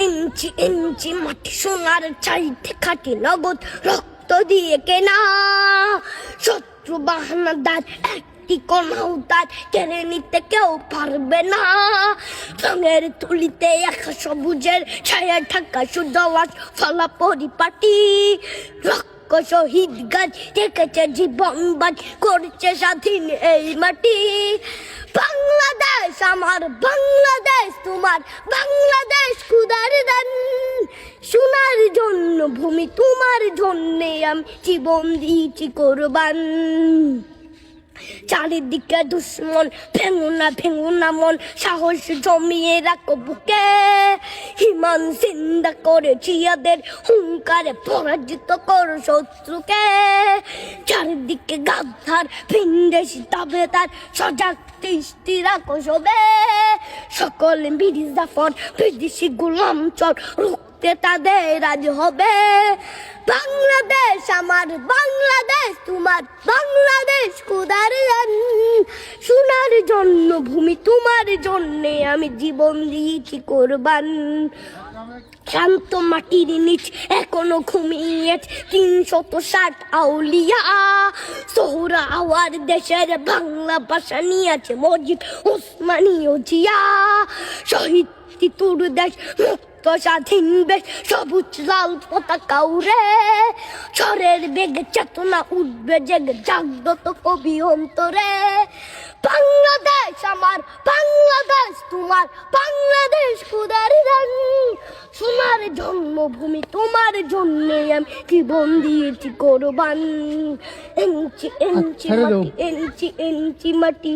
ইঞ্চি ইঞ্চি মাটি সোনার চাইতে খাটি নগদ রক্ত দিয়ে কেনা। শত্রু বাহানাদার একটি কণাও তার কেড়ে নিতে কেউ পারবে না। রঙের তুলিতে একা সবুজের ছায়া ঢাকা সুজলাস ফলা পরিপাটি। শহীদ গাছ রেখেছে জীবন বাজ করছে স্বাধীন এই মাটি। বাংলাদেশ আমার, বাংলাদেশ তোমার, বাংলাদেশ খুদার দান। সোনার জন্য ভূমি তোমার জন্যে আমি জীবন দিয়েছি কোরবান। চারিদিকে দুশ্মন, ভেঙো না মন, সাহস জমিয়ে রাখো বুকে। হিমান জিন্দা করেছি এদের হুঙ্কারে, পরাজিত করো শত্রুকে। চারিদিকে গাদ্দার ভিনদেশি তাবেদার, সজাগ দৃষ্টি রাখো সবে। সকল মির্জাফর বিদেশি গোলাম চল রুখতে তাদের আজ হবে। বাংলাদেশ আমার, বাংলাদেশ তোমার, বাংলাদেশ খুদার দান। সোনার জন্য ভূমি তোমার জন্যে আমি জীবন দিয়েছি কোরবান। শান্ত মাটির নিচ এখনো ঘুমিয়েছে ৩৬০ আউলিয়া। সোহরা আওয়ার দেশের বাংলা ভাষা নিয়েছে মসজিদ ওসমানীয় জিয়া। শহীদ তিতুর দেশ মুক্ত স্বাধীন বেশ, সবুজ লাল পতাকা উড়ে। ঝড়ের বেগে চেতনা উঠবে জেগে, জাগ্রত কবি অন্তরে। বাংলাদেশ আমার, বাংলাদেশ তোমার, বাংলাদেশ খুদার দান। সোনার জন্মভূমি তোমার জন্যে আমি জীবন দিয়েছি কোরবান। ইঞ্চি ইঞ্চি মাটি, ইঞ্চি ইঞ্চি মাটি।